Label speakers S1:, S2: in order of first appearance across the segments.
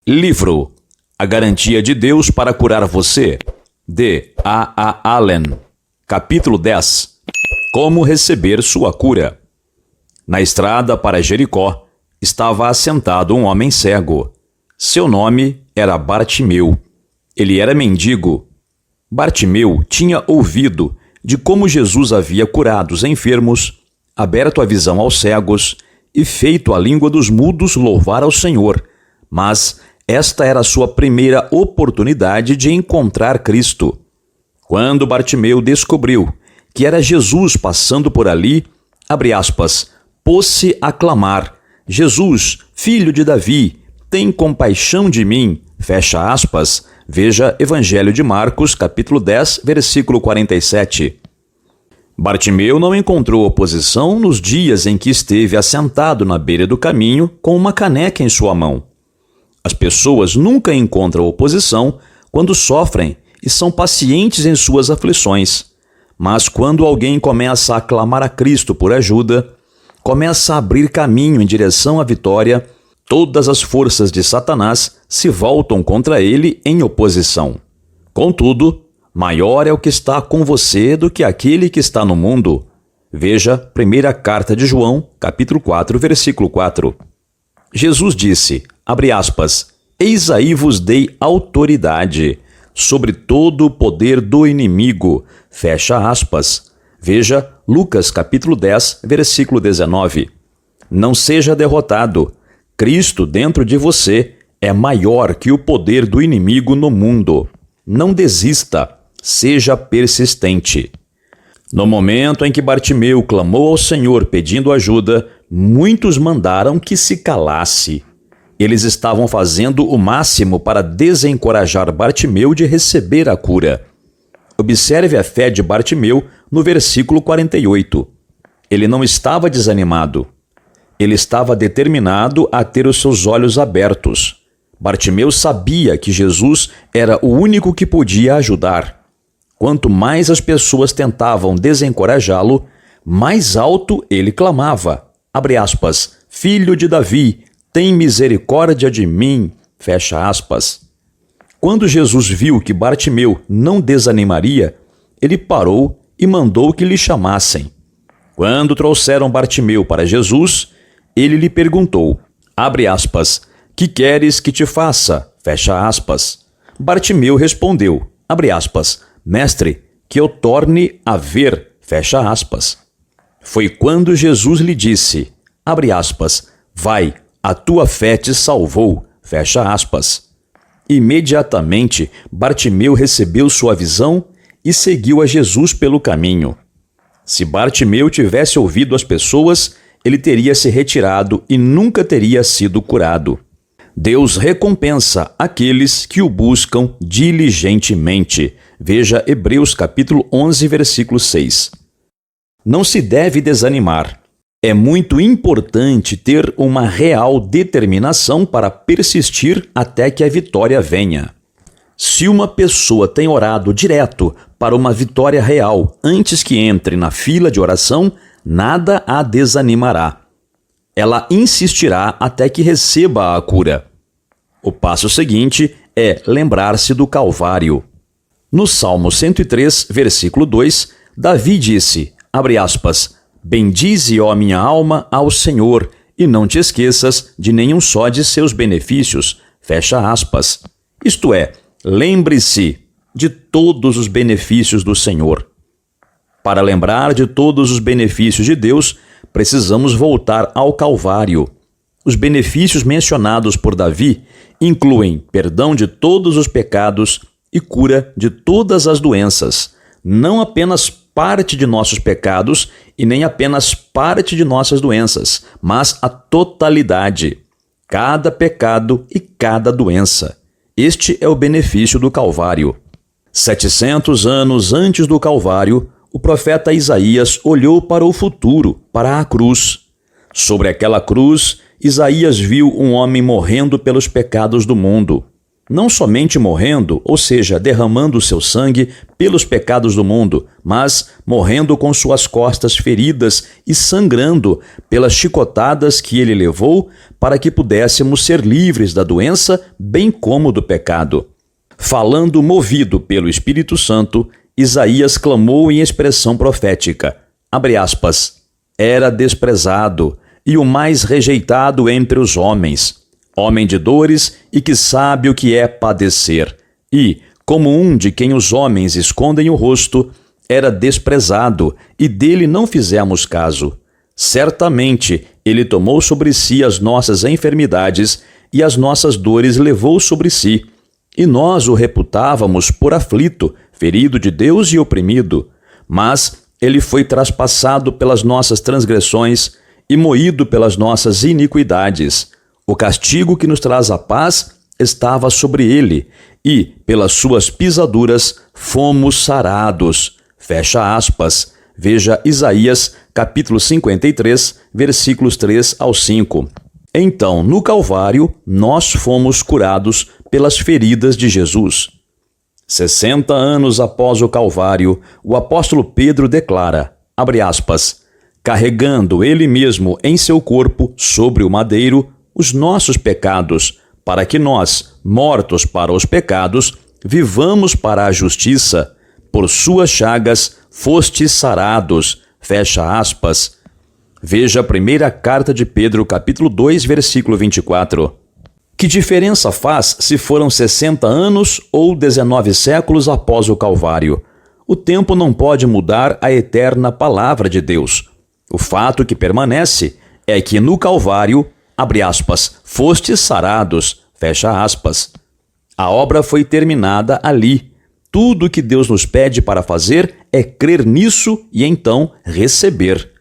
S1: Livro A Garantia de Deus para Curar Você, de A. Allen. Capítulo 10. Como receber sua cura. Na estrada para Jericó estava assentado um homem cego. Seu nome era Bartimeu. Ele era mendigo. Bartimeu tinha ouvido de como Jesus havia curado os enfermos, aberto a visão aos cegos e feito a língua dos mudos louvar ao Senhor. Mas esta era a sua primeira oportunidade de encontrar Cristo. Quando Bartimeu descobriu que era Jesus passando por ali, pôs-se a clamar: Jesus, filho de Davi, tem compaixão de mim. Veja Evangelho de Marcos, capítulo 10, versículo 47. Bartimeu não encontrou oposição nos dias em que esteve assentado na beira do caminho com uma caneca em sua mão. As pessoas nunca encontram oposição quando sofrem e são pacientes em suas aflições. Mas quando alguém começa a clamar a Cristo por ajuda, começa a abrir caminho em direção à vitória, todas as forças de Satanás se voltam contra ele em oposição. Contudo, maior é o que está com você do que aquele que está no mundo. Veja primeira carta de João, capítulo 4, versículo 4. Jesus disse, eis aí vos dei autoridade sobre todo o poder do inimigo. Veja Lucas capítulo 10, versículo 19. Não seja derrotado. Cristo dentro de você é maior que o poder do inimigo no mundo. Não desista, seja persistente. No momento em que Bartimeu clamou ao Senhor pedindo ajuda, muitos mandaram que se calasse. Eles estavam fazendo o máximo para desencorajar Bartimeu de receber a cura. Observe a fé de Bartimeu no versículo 48. Ele não estava desanimado. Ele estava determinado a ter os seus olhos abertos. Bartimeu sabia que Jesus era o único que podia ajudar. Quanto mais as pessoas tentavam desencorajá-lo, mais alto ele clamava. Filho de Davi, tem misericórdia de mim. Quando Jesus viu que Bartimeu não desanimaria, ele parou e mandou que lhe chamassem. Quando trouxeram Bartimeu para Jesus, ele lhe perguntou, que queres que te faça? Bartimeu respondeu, Mestre, que eu torne a ver. Foi quando Jesus lhe disse, vai, a tua fé te salvou. Imediatamente, Bartimeu recebeu sua visão e seguiu a Jesus pelo caminho. Se Bartimeu tivesse ouvido as pessoas, ele teria se retirado e nunca teria sido curado. Deus recompensa aqueles que o buscam diligentemente. Veja Hebreus capítulo 11, versículo 6. Não se deve desanimar. É muito importante ter uma real determinação para persistir até que a vitória venha. Se uma pessoa tem orado direto para uma vitória real antes que entre na fila de oração, nada a desanimará. Ela insistirá até que receba a cura. O passo seguinte é lembrar-se do Calvário. No Salmo 103, versículo 2, Davi disse, bendize, ó minha alma, ao Senhor, e não te esqueças de nenhum só de seus benefícios. Isto é, lembre-se de todos os benefícios do Senhor. Para lembrar de todos os benefícios de Deus, precisamos voltar ao Calvário. Os benefícios mencionados por Davi incluem perdão de todos os pecados e cura de todas as doenças, não apenas parte de nossos pecados e nem apenas parte de nossas doenças, mas a totalidade, cada pecado e cada doença. Este é o benefício do Calvário. 700 anos antes do Calvário, o profeta Isaías olhou para o futuro, para a cruz. Sobre aquela cruz, Isaías viu um homem morrendo pelos pecados do mundo. não somente morrendo, ou seja, derramando o seu sangue pelos pecados do mundo, mas morrendo com suas costas feridas e sangrando pelas chicotadas que ele levou para que pudéssemos ser livres da doença, bem como do pecado. Falando movido pelo Espírito Santo, Isaías clamou em expressão profética, abre aspas, era desprezado e o mais rejeitado entre os homens, homem de dores e que sabe o que é padecer. E, como um de quem os homens escondem o rosto, era desprezado e dele não fizemos caso. Certamente ele tomou sobre si as nossas enfermidades e as nossas dores levou sobre si. E nós o reputávamos por aflito, ferido de Deus e oprimido. Mas ele foi traspassado pelas nossas transgressões e moído pelas nossas iniquidades. O castigo que nos traz a paz estava sobre ele, e, pelas suas pisaduras, fomos sarados. Fecha aspas. Veja Isaías, capítulo 53, versículos 3 ao 5. Então, no Calvário, nós fomos curados pelas feridas de Jesus. 60 anos após o Calvário, o apóstolo Pedro declara, abre aspas, carregando ele mesmo em seu corpo, sobre o madeiro, os nossos pecados, para que nós, mortos para os pecados, vivamos para a justiça. Por suas chagas fostes sarados. Fecha aspas. Veja a primeira carta de Pedro, capítulo 2, versículo 24. Que diferença faz se foram 60 anos ou 19 séculos após o Calvário? O tempo não pode mudar a eterna palavra de Deus. O fato que permanece é que no Calvário, abre aspas, fostes sarados, fecha aspas. A obra foi terminada ali. Tudo o que Deus nos pede para fazer é crer nisso e então receber.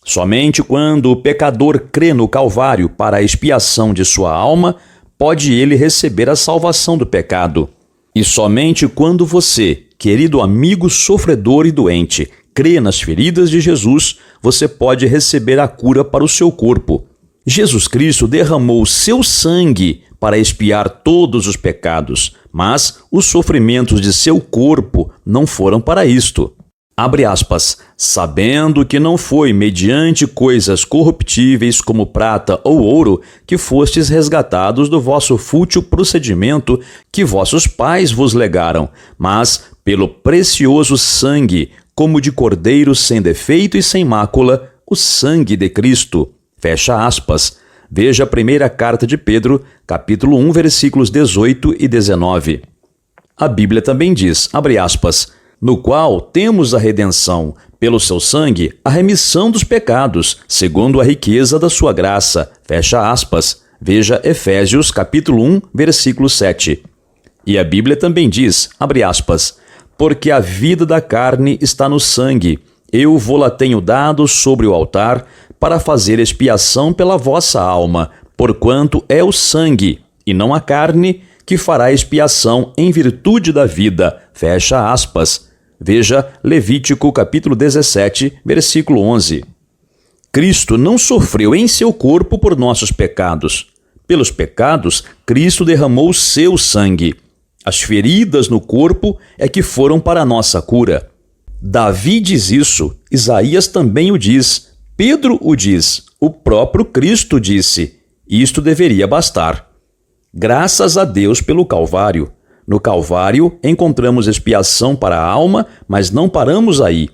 S1: Somente quando o pecador crê no Calvário para a expiação de sua alma, pode ele receber a salvação do pecado. E somente quando você, querido amigo sofredor e doente, crê nas feridas de Jesus, você pode receber a cura para o seu corpo. Jesus Cristo derramou seu sangue para expiar todos os pecados, mas os sofrimentos de seu corpo não foram para isto. Abre aspas, sabendo que não foi mediante coisas corruptíveis como prata ou ouro que fostes resgatados do vosso fútil procedimento que vossos pais vos legaram, mas pelo precioso sangue, como de cordeiro sem defeito e sem mácula, o sangue de Cristo. Fecha aspas. Veja a primeira carta de Pedro, capítulo 1, versículos 18 e 19. A Bíblia também diz, abre aspas, no qual temos a redenção, pelo seu sangue, a remissão dos pecados, segundo a riqueza da sua graça. Fecha aspas. Veja Efésios, capítulo 1, versículo 7. E a Bíblia também diz, abre aspas, porque a vida da carne está no sangue, eu vô-la tenho dado sobre o altar, para fazer expiação pela vossa alma, porquanto é o sangue, e não a carne, que fará expiação em virtude da vida. Fecha aspas. Veja Levítico capítulo 17, versículo 11. Cristo não sofreu em seu corpo por nossos pecados. Pelos pecados, Cristo derramou seu sangue. As feridas no corpo é que foram para a nossa cura. Davi diz isso, Isaías também o diz, Pedro o diz, o próprio Cristo disse. Isto deveria bastar. Graças a Deus pelo Calvário. No Calvário, encontramos expiação para a alma, mas não paramos aí.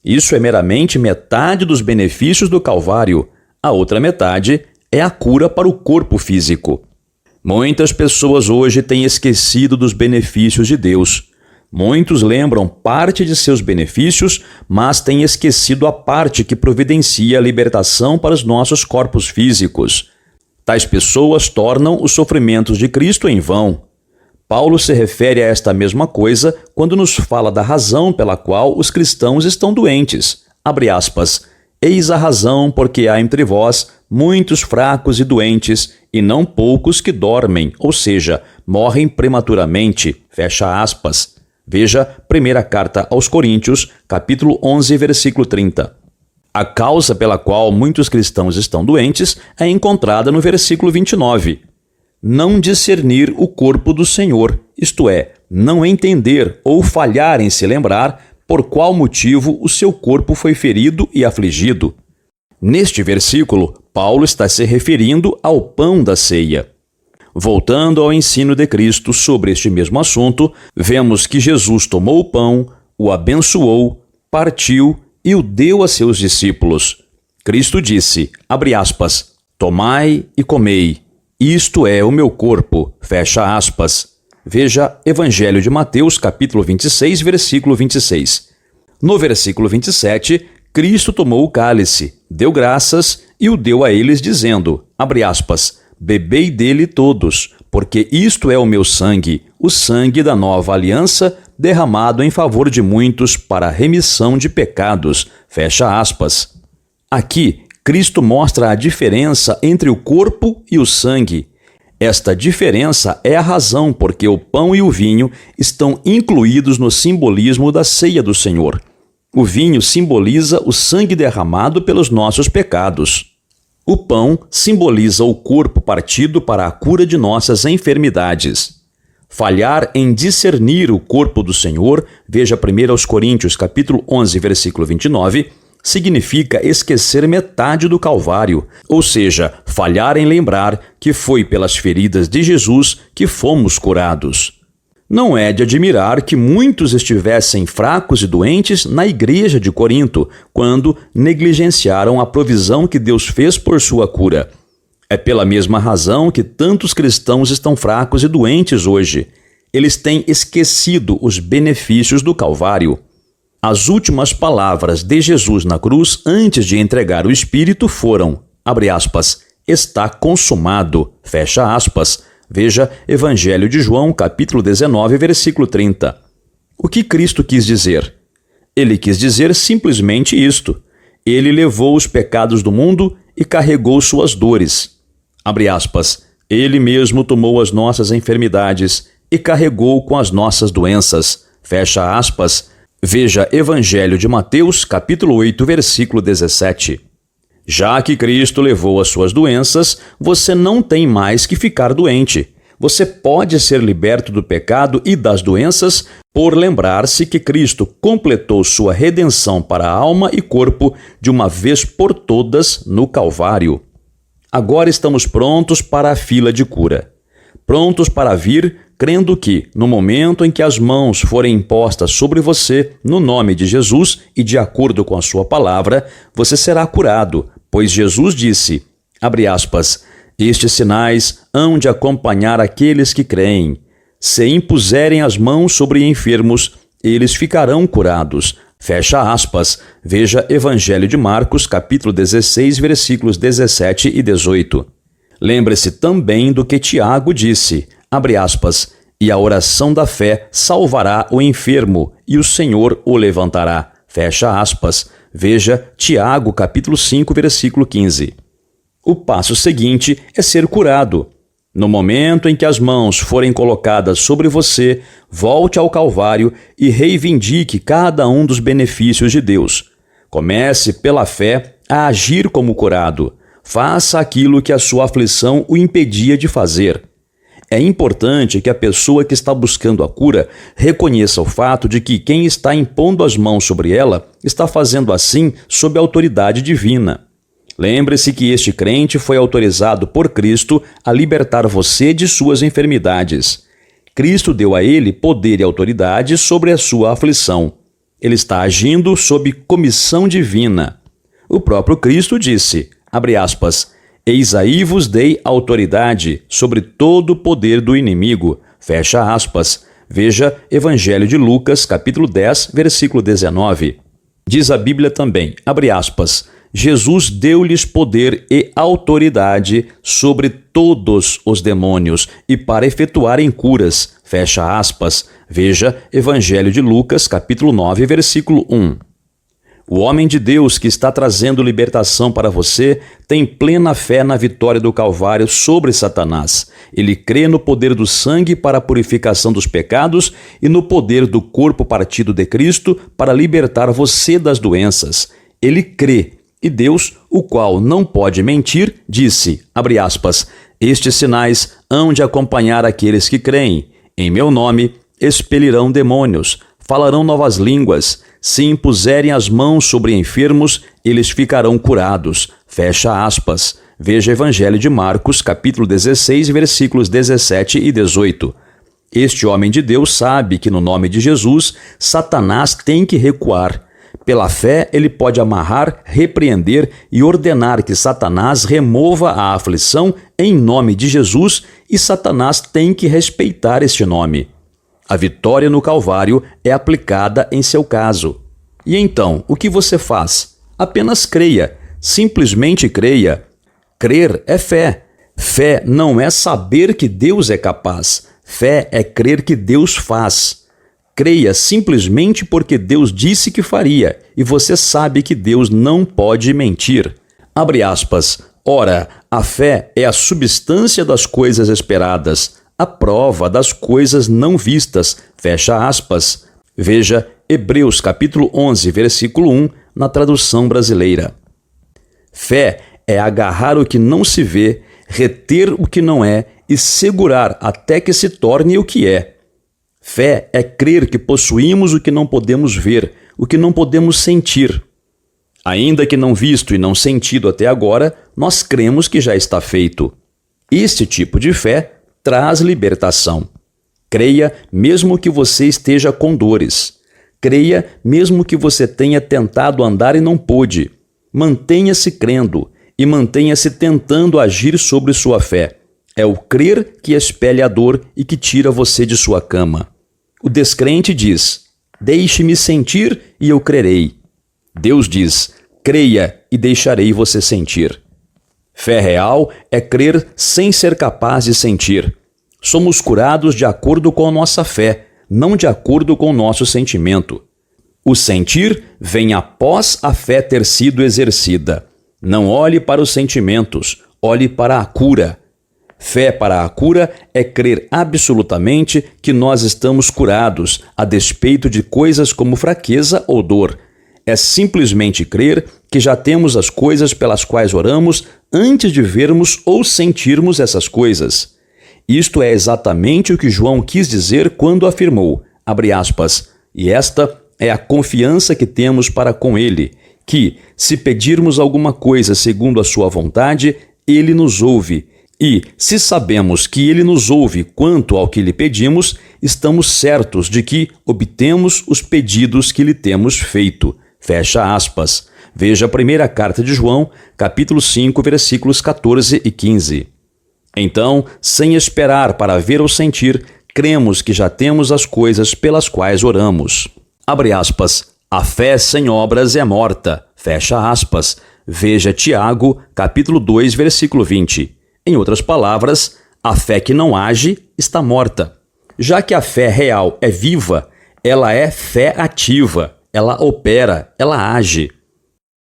S1: Isso é meramente metade dos benefícios do Calvário. A outra metade é a cura para o corpo físico. Muitas pessoas hoje têm esquecido dos benefícios de Deus. Muitos lembram parte de seus benefícios, mas têm esquecido a parte que providencia a libertação para os nossos corpos físicos. Tais pessoas tornam os sofrimentos de Cristo em vão. Paulo se refere a esta mesma coisa quando nos fala da razão pela qual os cristãos estão doentes. Abre aspas, eis a razão porque há entre vós muitos fracos e doentes, e não poucos que dormem, ou seja, morrem prematuramente. Fecha aspas. Veja primeira carta aos Coríntios, capítulo 11, versículo 30. A causa pela qual muitos cristãos estão doentes é encontrada no versículo 29. não discernir o corpo do Senhor, isto é, não entender ou falhar em se lembrar por qual motivo o seu corpo foi ferido e afligido. Neste versículo, Paulo está se referindo ao pão da ceia. Voltando ao ensino de Cristo sobre este mesmo assunto, vemos que Jesus tomou o pão, o abençoou, partiu e o deu a seus discípulos. Cristo disse, abre aspas, tomai e comei, isto é o meu corpo, fecha aspas. Veja Evangelho de Mateus, capítulo 26, versículo 26. No versículo 27, Cristo tomou o cálice, deu graças e o deu a eles, dizendo, abre aspas, bebei dele todos, porque isto é o meu sangue, o sangue da nova aliança, derramado em favor de muitos para a remissão de pecados, fecha aspas. Aqui, Cristo mostra a diferença entre o corpo e o sangue. Esta diferença é a razão porque o pão e o vinho estão incluídos no simbolismo da ceia do Senhor. O vinho simboliza o sangue derramado pelos nossos pecados. O pão simboliza o corpo partido para a cura de nossas enfermidades. Falhar em discernir o corpo do Senhor, veja 1 Coríntios capítulo 11, versículo 29, significa esquecer metade do Calvário, ou seja, falhar em lembrar que foi pelas feridas de Jesus que fomos curados. Não é de admirar que muitos estivessem fracos e doentes na igreja de Corinto, quando negligenciaram a provisão que Deus fez por sua cura. É pela mesma razão que tantos cristãos estão fracos e doentes hoje. Eles têm esquecido os benefícios do Calvário. As últimas palavras de Jesus na cruz antes de entregar o Espírito foram, abre aspas, está consumado, fecha aspas. Veja Evangelho de João, capítulo 19, versículo 30. O que Cristo quis dizer? Ele quis dizer simplesmente isto. Ele levou os pecados do mundo e carregou suas dores. Abre aspas, ele mesmo tomou as nossas enfermidades e carregou com as nossas doenças. Fecha aspas. Veja Evangelho de Mateus, capítulo 8, versículo 17. Já que Cristo levou as suas doenças, você não tem mais que ficar doente. Você pode ser liberto do pecado e das doenças por lembrar-se que Cristo completou sua redenção para a alma e corpo de uma vez por todas no Calvário. Agora estamos prontos para a fila de cura. Prontos para vir, crendo que, no momento em que as mãos forem impostas sobre você, no nome de Jesus e de acordo com a sua palavra, você será curado, pois Jesus disse, abre aspas, estes sinais hão de acompanhar aqueles que creem. Se impuserem as mãos sobre enfermos, eles ficarão curados. Fecha aspas. Veja Evangelho de Marcos, capítulo 16, versículos 17 e 18. Lembre-se também do que Tiago disse, abre aspas, e a oração da fé salvará o enfermo, e o Senhor o levantará. Fecha aspas. Veja Tiago, capítulo 5, versículo 15. O passo seguinte é ser curado. No momento em que as mãos forem colocadas sobre você, volte ao Calvário e reivindique cada um dos benefícios de Deus. Comece, pela fé, a agir como curado. Faça aquilo que a sua aflição o impedia de fazer. É importante que a pessoa que está buscando a cura reconheça o fato de que quem está impondo as mãos sobre ela está fazendo assim sob a autoridade divina. Lembre-se que este crente foi autorizado por Cristo a libertar você de suas enfermidades. Cristo deu a ele poder e autoridade sobre a sua aflição. Ele está agindo sob comissão divina. O próprio Cristo disse, abre aspas, eis aí vos dei autoridade sobre todo o poder do inimigo. Fecha aspas. Veja Evangelho de Lucas, capítulo 10, versículo 19. Diz a Bíblia também, abre aspas, Jesus deu-lhes poder e autoridade sobre todos os demônios e para efetuarem curas. Fecha aspas. Veja Evangelho de Lucas, capítulo 9, versículo 1. O homem de Deus que está trazendo libertação para você tem plena fé na vitória do Calvário sobre Satanás. Ele crê no poder do sangue para a purificação dos pecados e no poder do corpo partido de Cristo para libertar você das doenças. Ele crê. E Deus, o qual não pode mentir, disse, abre aspas, estes sinais hão de acompanhar aqueles que creem. Em meu nome expelirão demônios, falarão novas línguas. Se impuserem as mãos sobre enfermos, eles ficarão curados. Fecha aspas. Veja Evangelho de Marcos, capítulo 16, versículos 17 e 18. Este homem de Deus sabe que no nome de Jesus, Satanás tem que recuar. Pela fé, ele pode amarrar, repreender e ordenar que Satanás remova a aflição em nome de Jesus, e Satanás tem que respeitar este nome. A vitória no Calvário é aplicada em seu caso. E então, o que você faz? Apenas creia. Simplesmente creia. Crer é fé. Fé não é saber que Deus é capaz. Fé é crer que Deus faz. Creia simplesmente porque Deus disse que faria, e você sabe que Deus não pode mentir. Abre aspas. Ora, a fé é a substância das coisas esperadas, a prova das coisas não vistas. Fecha aspas. Veja Hebreus capítulo 11, versículo 1, na tradução brasileira. Fé é agarrar o que não se vê, reter o que não é e segurar até que se torne o que é. Fé é crer que possuímos o que não podemos ver, o que não podemos sentir. Ainda que não visto e não sentido até agora, nós cremos que já está feito. Este tipo de fé traz libertação. Creia mesmo que você esteja com dores. Creia mesmo que você tenha tentado andar e não pôde. Mantenha-se crendo e mantenha-se tentando agir sobre sua fé. É o crer que expele a dor e que tira você de sua cama. O descrente diz: deixe-me sentir e eu crerei. Deus diz: creia e deixarei você sentir. Fé real é crer sem ser capaz de sentir. Somos curados de acordo com a nossa fé, não de acordo com o nosso sentimento. O sentir vem após a fé ter sido exercida. Não olhe para os sentimentos, olhe para a cura. Fé para a cura é crer absolutamente que nós estamos curados, a despeito de coisas como fraqueza ou dor. É simplesmente crer que já temos as coisas pelas quais oramos antes de vermos ou sentirmos essas coisas. Isto é exatamente o que João quis dizer quando afirmou, abre aspas, e esta é a confiança que temos para com ele, que, se pedirmos alguma coisa segundo a sua vontade, ele nos ouve. E, se sabemos que ele nos ouve quanto ao que lhe pedimos, estamos certos de que obtemos os pedidos que lhe temos feito. Fecha aspas. Veja a primeira carta de João, capítulo 5, versículos 14 e 15. Então, sem esperar para ver ou sentir, cremos que já temos as coisas pelas quais oramos. Abre aspas. A fé sem obras é morta. Fecha aspas. Veja Tiago, capítulo 2, versículo 20. Em outras palavras, a fé que não age está morta. Já que a fé real é viva, ela é fé ativa, ela opera, ela age.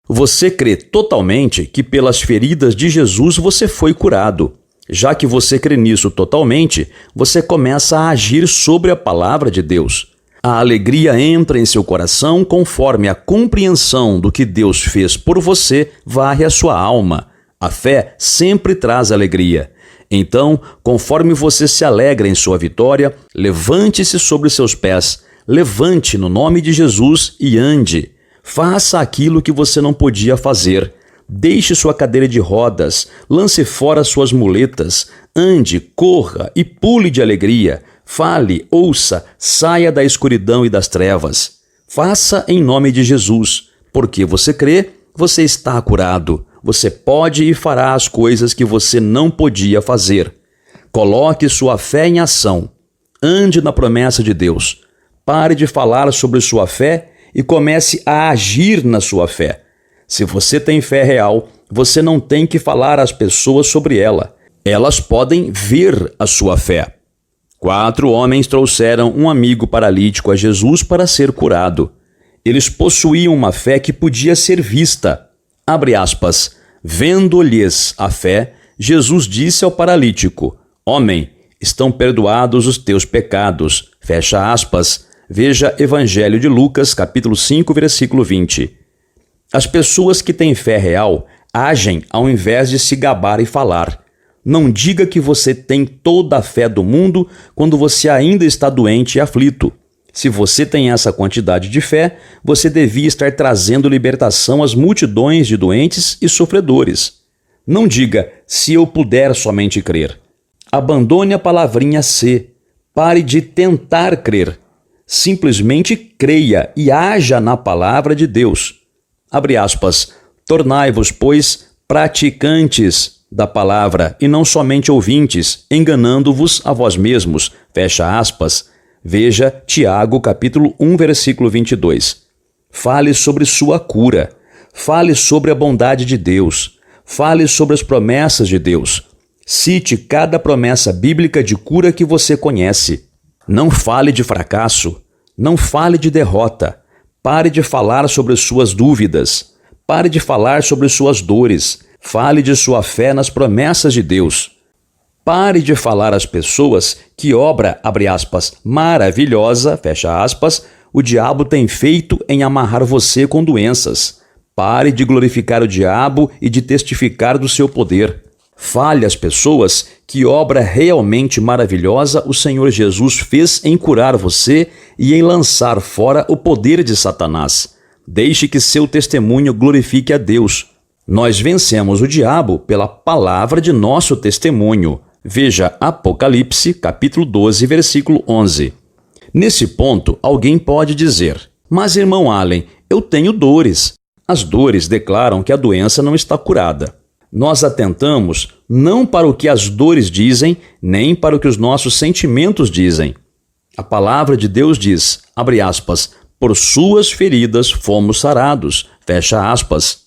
S1: Você crê totalmente que pelas feridas de Jesus você foi curado. Já que você crê nisso totalmente, você começa a agir sobre a palavra de Deus. A alegria entra em seu coração conforme a compreensão do que Deus fez por você varre a sua alma. A fé sempre traz alegria. Então, conforme você se alegra em sua vitória, levante-se sobre seus pés, levante no nome de Jesus e ande. Faça aquilo que você não podia fazer. Deixe sua cadeira de rodas, lance fora suas muletas, ande, corra e pule de alegria. Fale, ouça, saia da escuridão e das trevas. Faça em nome de Jesus, porque você crê, você está curado. Você pode e fará as coisas que você não podia fazer. Coloque sua fé em ação. Ande na promessa de Deus. Pare de falar sobre sua fé e comece a agir na sua fé. Se você tem fé real, você não tem que falar às pessoas sobre ela. Elas podem ver a sua fé. 4 homens trouxeram um amigo paralítico a Jesus para ser curado. Eles possuíam uma fé que podia ser vista. Abre aspas. Vendo-lhes a fé, Jesus disse ao paralítico: Homem, estão perdoados os teus pecados. Fecha aspas. Veja Evangelho de Lucas, capítulo 5, versículo 20. As pessoas que têm fé real agem ao invés de se gabar e falar. Não diga que você tem toda a fé do mundo quando você ainda está doente e aflito. Se você tem essa quantidade de fé, você devia estar trazendo libertação às multidões de doentes e sofredores. Não diga, se eu puder somente crer. Abandone a palavrinha se. Pare de tentar crer. Simplesmente creia e haja na palavra de Deus. Abre aspas. Tornai-vos, pois, praticantes da palavra e não somente ouvintes, enganando-vos a vós mesmos. Fecha aspas. Veja Tiago, capítulo 1, versículo 22. Fale sobre sua cura. Fale sobre a bondade de Deus. Fale sobre as promessas de Deus. Cite cada promessa bíblica de cura que você conhece. Não fale de fracasso. Não fale de derrota. Pare de falar sobre suas dúvidas. Pare de falar sobre suas dores. Fale de sua fé nas promessas de Deus. Pare de falar às pessoas que obra, abre aspas, maravilhosa, fecha aspas, o diabo tem feito em amarrar você com doenças. Pare de glorificar o diabo e de testificar do seu poder. Fale às pessoas que obra realmente maravilhosa o Senhor Jesus fez em curar você e em lançar fora o poder de Satanás. Deixe que seu testemunho glorifique a Deus. Nós vencemos o diabo pela palavra de nosso testemunho. Veja Apocalipse, capítulo 12, versículo 11. Nesse ponto, alguém pode dizer, mas irmão Allen, eu tenho dores. As dores declaram que a doença não está curada. Nós atentamos não para o que as dores dizem, nem para o que os nossos sentimentos dizem. A palavra de Deus diz, abre aspas, por suas feridas fomos sarados, fecha aspas.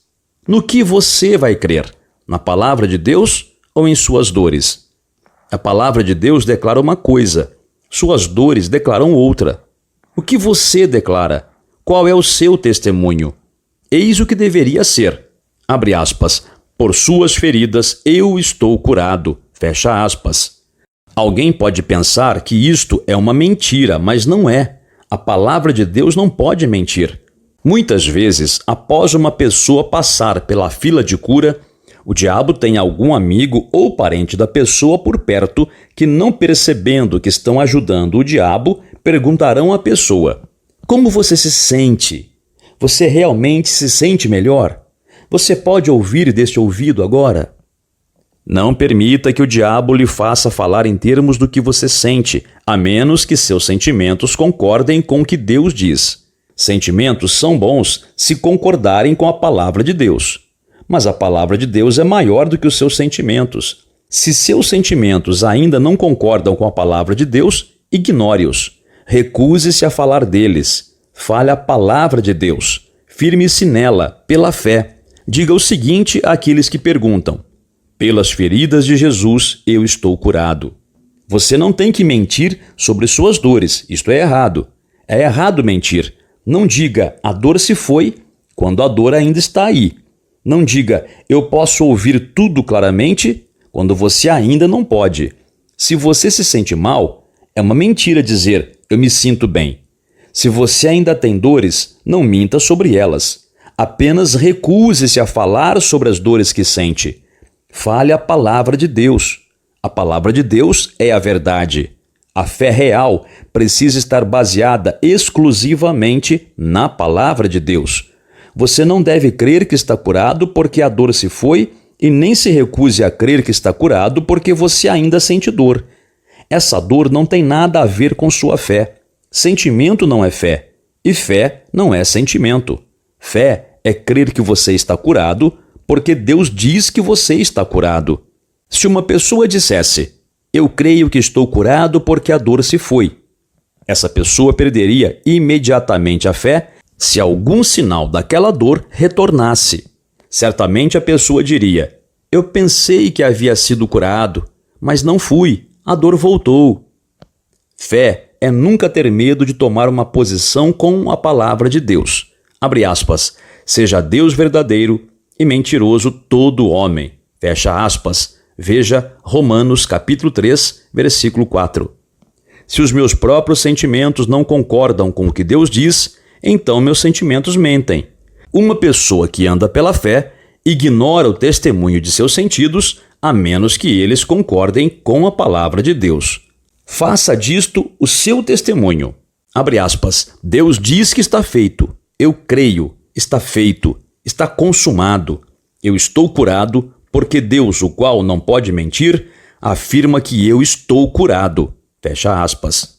S1: No que você vai crer? Na palavra de Deus ou em suas dores? A palavra de Deus declara uma coisa, suas dores declaram outra. O que você declara? Qual é o seu testemunho? Eis o que deveria ser. Abre aspas. Por suas feridas eu estou curado. Fecha aspas. Alguém pode pensar que isto é uma mentira, mas não é. A palavra de Deus não pode mentir. Muitas vezes, após uma pessoa passar pela fila de cura, o diabo tem algum amigo ou parente da pessoa por perto que, não percebendo que estão ajudando o diabo, perguntarão à pessoa: como você se sente? Você realmente se sente melhor? Você pode ouvir deste ouvido agora? Não permita que o diabo lhe faça falar em termos do que você sente, a menos que seus sentimentos concordem com o que Deus diz. Sentimentos são bons se concordarem com a palavra de Deus. Mas a palavra de Deus é maior do que os seus sentimentos. Se seus sentimentos ainda não concordam com a palavra de Deus, ignore-os. Recuse-se a falar deles. Fale a palavra de Deus. Firme-se nela, pela fé. Diga o seguinte àqueles que perguntam: pelas feridas de Jesus eu estou curado. Você não tem que mentir sobre suas dores, isto é errado. É errado mentir. Não diga, a dor se foi, quando a dor ainda está aí. Não diga, eu posso ouvir tudo claramente, quando você ainda não pode. Se você se sente mal, é uma mentira dizer, eu me sinto bem. Se você ainda tem dores, não minta sobre elas. Apenas recuse-se a falar sobre as dores que sente. Fale a palavra de Deus. A palavra de Deus é a verdade. A fé real precisa estar baseada exclusivamente na palavra de Deus. Você não deve crer que está curado porque a dor se foi e nem se recuse a crer que está curado porque você ainda sente dor. Essa dor não tem nada a ver com sua fé. Sentimento não é fé e fé não é sentimento. Fé é crer que você está curado porque Deus diz que você está curado. Se uma pessoa dissesse, eu creio que estou curado porque a dor se foi, essa pessoa perderia imediatamente a fé se algum sinal daquela dor retornasse. Certamente a pessoa diria, eu pensei que havia sido curado, mas não fui, a dor voltou. Fé é nunca ter medo de tomar uma posição com a palavra de Deus. Abre aspas, seja Deus verdadeiro e mentiroso todo homem. Fecha aspas. Veja Romanos capítulo 3, versículo 4. Se os meus próprios sentimentos não concordam com o que Deus diz, então meus sentimentos mentem. Uma pessoa que anda pela fé, ignora o testemunho de seus sentidos, a menos que eles concordem com a palavra de Deus. Faça disto o seu testemunho. Abre aspas. Deus diz que está feito. Eu creio. Está feito. Está consumado. Eu estou curado, porque Deus, o qual não pode mentir, afirma que eu estou curado. Fecha aspas.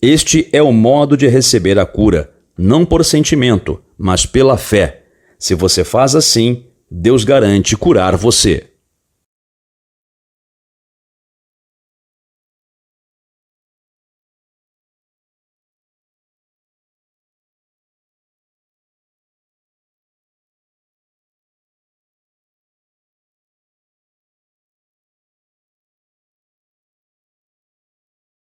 S1: Este é o modo de receber a cura, não por sentimento, mas pela fé. Se você faz assim, Deus garante curar você.